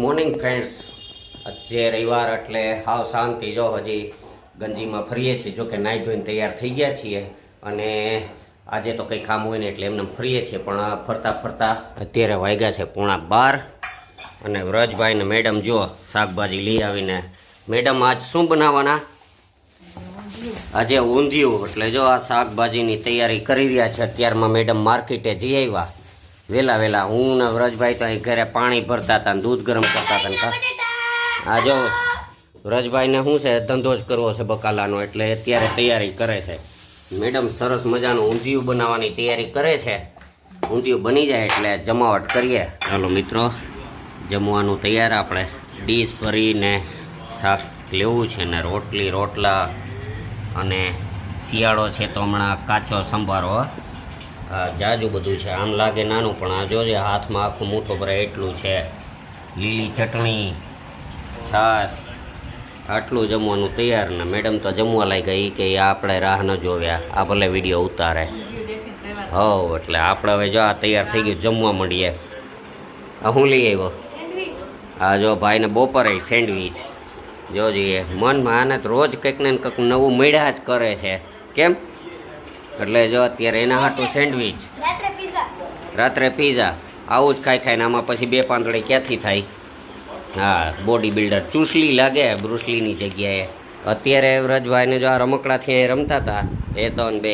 Morning friends, આજે રવિવાર એટલે હાવ શાંતિ. જો હજી ગંજીમાં ફરીએ છીએ, જોકે નાહી ધોઈને તૈયાર થઈ ગયા છીએ અને આજે તો કંઈ કામ હોય ને એટલે એમને ફરીએ છીએ. પણ ફરતા ફરતા અત્યારે વાગ્યા છે 11:30 અને વ્રજભાઈ ને મેડમ જો શાકભાજી લઈ આવીને. મેડમ આજ શું બનાવવાના? આજે ઊંધિયું. એટલે જો આ શાકભાજીની તૈયારી કરી રહ્યા છે. અત્યારમાં મેડમ માર્કેટે જઈ આવ્યા વેલા. હું ને વ્રજભાઈ તો અહીં ઘરે પાણી ભરતા હતા, દૂધ ગરમ કરતા હતા. આ જો વ્રજભાઈને શું છે, ધંધો જ કરવો છે બકાલાનો, એટલે અત્યારે તૈયારી કરે છે. મેડમ સરસ મજાનું ઊંધિયું બનાવવાની તૈયારી કરે છે. ઊંધિયું બની જાય એટલે જમાવટ કરીએ. ચાલો મિત્રો, જમવાનું તૈયાર. આપણે ડીશ ભરીને શાક લેવું છે ને રોટલા અને શિયાળો છે તો હમણાં કાચો સંભારો. જાજુ બધું છે, આમ લાગે નાનું પણ આ જોજે હાથમાં આખું મોટું ભરાય એટલું છે. લીલી ચટણી, છાશ, આટલું જમવાનું તૈયાર. ને મેડમ તો જમવા લાગી ગઈ કે આપણે રાહ ન જોવ્યા, આ ભલે વિડીયો ઉતારે. હવ એટલે આપણે હવે જો આ તૈયાર થઈ ગયું, જમવા મળીએ. હું લઈ આવ્યો? હા જો ભાઈને બપોરે સેન્ડવીચ. જો જોઈએ મનમાં આને તો રોજ કંઈક ને કંઈક નવું મળ્યા જ કરે છે. કેમ? એટલે જો અત્યારે એના હાટું સેન્ડવીચ, રાત્રે પીઝા. આવું જ ખાઈને આમાં પછી 2 પાંદડી ક્યાંથી થાય? હા, બોડી બિલ્ડર ચૂસલી લાગે બ્રુસલીની જગ્યાએ. અત્યારે વ્રજભાઈને જો આ રમકડાથી અહીં રમતા હતા એ તો બે,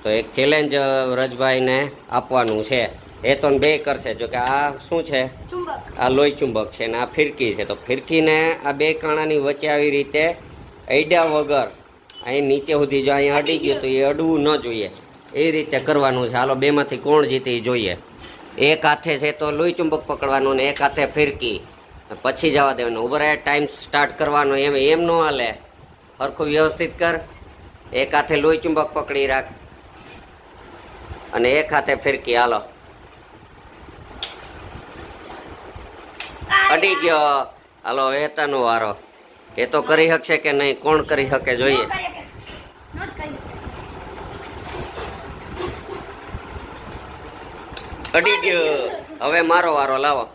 તો એક ચેલેન્જ વ્રજભાઈને આપવાનું છે. એ તો બે કરશે. જો કે આ શું છે, આ લોહી ચુંબક છે ને આ ફિરકી છે. તો ફિરકીને આ 2 કાણાની વચ્ચે આવી રીતે અડ્યા વગર અહીં નીચે સુધી જો અહીંયા અડી ગયું તો એ અડવું ન જોઈએ, એ રીતે કરવાનું છે. હાલો, 2માંથી કોણ જીતે જોઈએ. એક હાથે છે તો લોહી ચુંબક પકડવાનું ને એક હાથે ફિરકી, પછી જવા દેવાનું. ઉભરે ટાઈમ સ્ટાર્ટ કરવાનો. એમ ન હાલે, સરખું વ્યવસ્થિત કર. એક હાથે લોહી ચુંબક પકડી રાખ અને એક હાથે ફિરકી. હાલો, અડી ગયો. હાલો, વેતાનો વારો. એ તો કરી શકશે કે નહીં? કોણ કરી શકે જોઈએ. અડી ગયો. હવે મારો વારો. લાવો.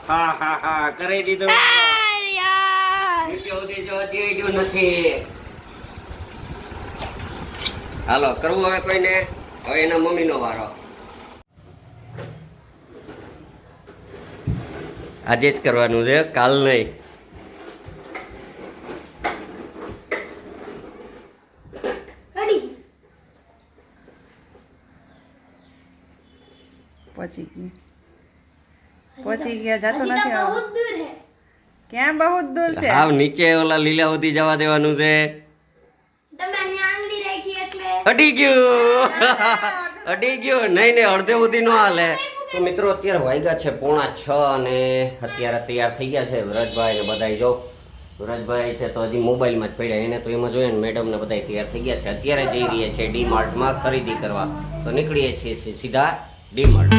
હા કરી દીધું. નથી. હાલો, કરવું હવે કોઈને? હવે એના મમ્મીનો વારો. આજે જ કરવાનું છે, કાલ નહીં. પહોંચી ગયા જાતો નથી. ક્યાં બહુ દૂર છે? હાવ નીચે ઓલા લીલા સુધી જવા દેવાનું છે. અડી ગયું. અડી ગયું. નહીં અડધે સુધી ન હાલે. તો મિત્રો, અત્યારે વાગ્યા છે 5:45 અને અત્યારે તૈયાર થઈ ગયા છે વ્રજભાઈ ને બધા. જો વ્રજભાઈ છે તો હજી મોબાઈલમાં જ પડ્યા, એને તો એમાં જોઈએ ને. મેડમ ને બધા તૈયાર થઈ ગયા છે. અત્યારે જઈ રહ્યા છે ડીમાર્ટમાં ખરીદી કરવા. તો નીકળીએ છીએ સીધા ડીમાર્ટ.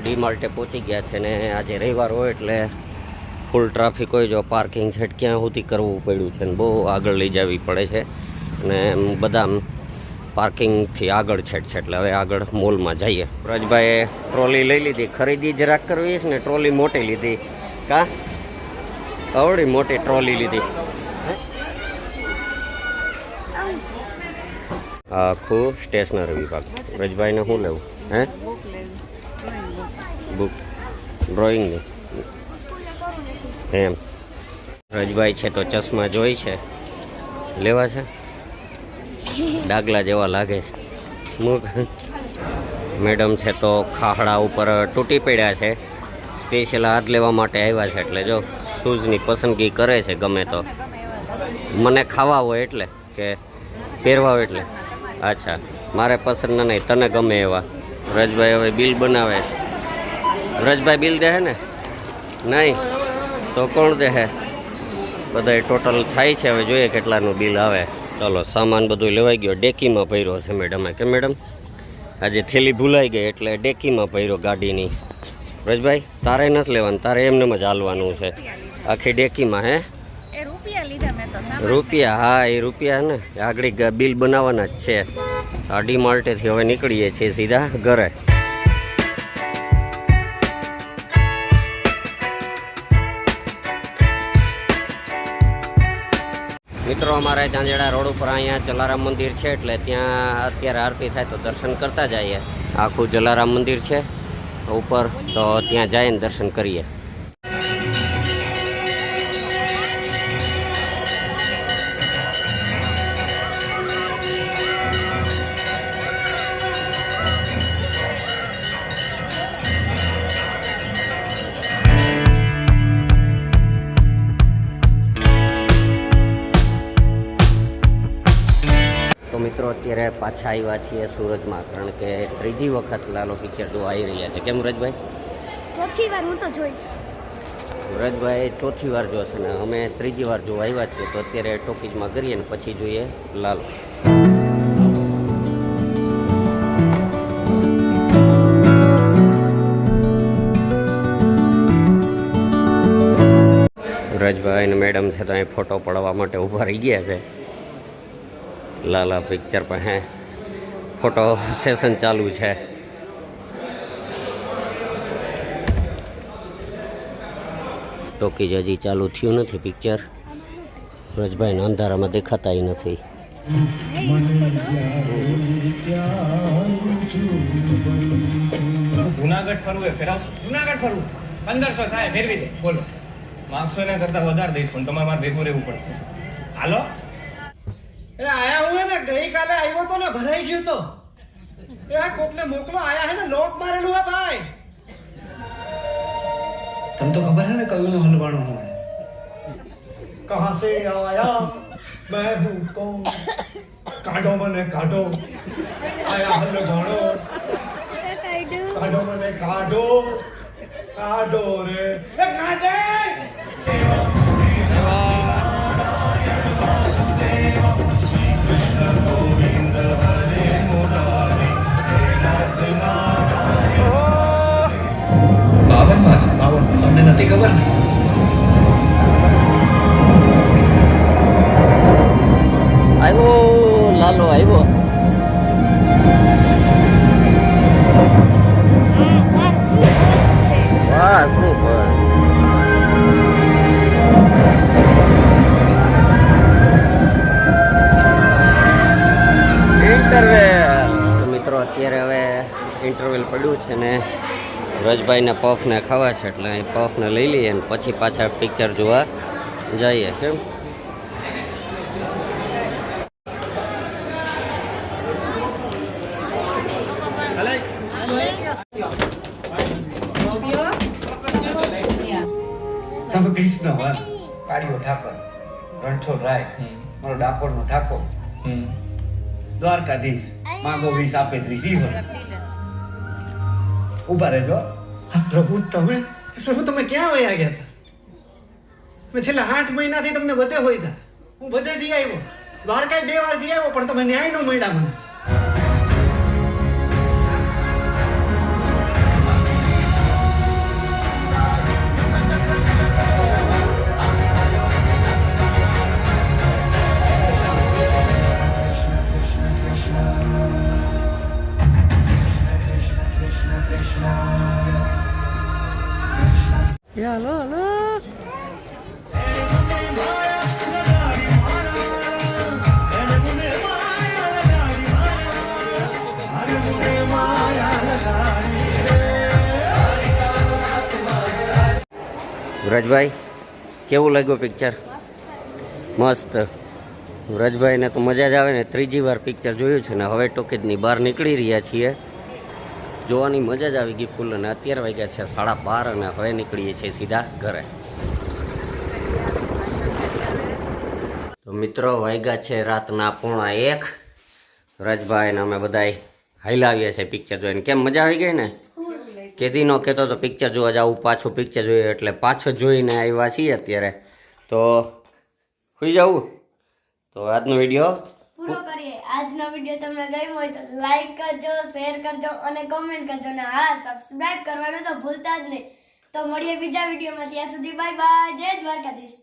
ડીમાર્ટે પહોંચી ગયા છે ને આજે રવિવાર હોય એટલે ફૂલ ટ્રાફિક હોય. જો પાર્કિંગ સેટ ક્યાં સુધી કરવું પડ્યું છે ને બહુ આગળ લઈ જવી પડે છે અને બધા પાર્કિંગથી આગળ છે. એટલે હવે આગળ મોલમાં જઈએ. વ્રજભાઈએ ટ્રોલી લઈ લીધી. ખરીદી જરાક કરવી છે ને, ટ્રોલી મોટી લીધી. કા આવડી મોટી ટ્રોલી લીધી. આખું સ્ટેશનરી વિભાગ. વ્રજભાઈને શું લેવું? હે, બુક ડ્રોઈંગની એમ. રજભાઈ છે તો ચશ્મા જોઈ છે, લેવા છે. ડાગલા જેવા લાગે છે. મેડમ છે તો ખાખડા ઉપર તૂટી પડ્યા છે, સ્પેશિયલ હાથ લેવા માટે આવ્યા છે. એટલે જો શૂઝની પસંદગી કરે છે. ગમે તો મને ખાવા હોય એટલે કે પહેરવા હોય એટલે. અચ્છા, મારે પસંદ નહીં, તને ગમે એવા. વ્રજભાઈ હવે બિલ બનાવે છે. વ્રજભાઈ બિલ દે ને? નહીં તો કોણ દે? બધા ટોટલ થાય છે. હવે જોઈએ કેટલાનું બિલ આવે. ચાલો સામાન બધું લેવાઈ ગયો, ડેકીમાં ભર્યો છે મેડમે. કે મેડમ આજે થેલી ભૂલાઈ ગઈ એટલે ડેકીમાં ભર્યો ગાડીની. વ્રજભાઈ તારે નથી લેવાનું, તારે એમને જ હાલવાનું છે આખી ડેકીમાં. હે એ રૂપિયા લીધા મેં તો સામાન રૂપિયા? હા એ રૂપિયા ને આગળ બિલ બનાવવાના જ છે. આ ડીમાર્ટેથી હવે નીકળીએ છીએ સીધા ઘરે. મિત્રો અમારે ચાંદેડા રોડ ઉપર અહીંયા જલારામ મંદિર છે એટલે ત્યાં અત્યારે આરતી થાય તો દર્શન કરતા જઈએ. આખું જલારામ મંદિર છે ઉપર, તો ત્યાં જઈને દર્શન કરીએ. મિત્રો અત્યારે પાછા આવ્યા છીએ સુરતમાં, કારણ કે ત્રીજી વખત લાલો પિક્ચર જોવા આવી રહ્યા છે. કેમ વ્રજભાઈ? ચોથી વાર હું તો જોઈશ. વ્રજભાઈ ચોથી વાર જોશે ને અમે ત્રીજી વાર જોવા આવ્યા છીએ. તો અત્યારે ટોકીજમાં કરીએ ને પછી જોઈએ લાલો. વ્રજભાઈ ને મેડમ છે તો અહીં ફોટો પડાવવા માટે ઊભા રહી ગયા છે. લાલા પિક્ચર પર હે ફોટો સેશન ચાલુ છે. ટોકીજ હજી ચાલુ થયું નથી પિક્ચર. વ્રજભાઈને અંધારામાં દેખાતા નથી. જુનાગઢ ફરવું એ ફેરાવશો? જુનાગઢ ફરવું 1500 થાય, ફેરવી દે. બોલો, માગશો એના કરતા વધારે દઈશ, પણ તમારે મારે ભેગું રહેવું પડશે. હાલો. એ આયા હું ને ગઈકાલે આવ્યો તો ને, ભરાઈ ગયો તો. એ આ કોકને મોકલો, આયા હે ને લોક મારેલું હે ભાઈ. તને તો ખબર હે ને કયું નો હલવાણો હોય. કહા સે આયા मैं हूं कौन, काटो मने काटो, आया हलवाणो, काटो मने काटो, काटो रे ए काटे. બાવન તમને નથી ખબર ને? આવ્યો લાલો આવ્યો. વાહ શું ઇન્ટરવેલ. મિત્રો અત્યારે હવે ઇન્ટરવેલ પડ્યું છે ને વ્રજભાઈને પફને ખાવા છે એટલે અહીં પફને લઈ લઈએ ને પછી પાછા પિક્ચર જોવા જઈએ. કેમ તમે કૃષ્ણ વાર કાળીઓ ઠાકર, રણછોડ રાય, મારો ડાકોરનો ઠાકો, દ્વારકાધીશ, માંગો 20 આપે 30 સિંહ. ઉભા રહેજો. પ્રભુ તમે ક્યાં વયા ગયા હતા? મેં છેલ્લા 8 મહિનાથી તમને બધે હોય હતા. હું બધે જઈ આવ્યો, દ્વારકા 2 વાર જઈ આવ્યો, પણ તમે ન્યાય નો મળ્યા મને. હાલો હાલો. વ્રજભાઈ કેવું લાગ્યું પિક્ચર? મસ્ત. વ્રજભાઈને તો મજા જ આવે ને. ત્રીજી વાર પિક્ચર જોયું છે ને હવે ટોકીજની બહાર નીકળી રહ્યા છીએ. જોવાની મજા જ આવી ગઈ ફૂલ. અને અત્યારે વાગ્યા છે 12:30 અને હવે નીકળીએ છીએ સીધા ઘરે. તો મિત્રો વાગ્યા છે રાતના 1:15. વ્રજભાઈ ને અમે બધાય હાઈલાવીએ છીએ પિક્ચર જોઈને. કેમ મજા આવી ગઈ ને? કેદી નો કહેતો તો પિક્ચર જોવા જાવું, પાછું પિક્ચર જોઈએ, એટલે પાછો જોઈને આવ્યા છીએ અત્યારે. તો સુઈ જવું? તો આજનો વિડીયો પૂરો કરીએ. આજનો વિડીયો તમને ગમ્યો હોય તો લાઈક કરજો, શેર કરજો અને કોમેન્ટ કરજો. અને હા, સબસ્ક્રાઇબ કરવાનું તો ભૂલતા જ નહીં. તો મળીએ બીજા વિડીયોમાં. ત્યાં સુધી બાય બાય. જય દ્વારકાધીશ.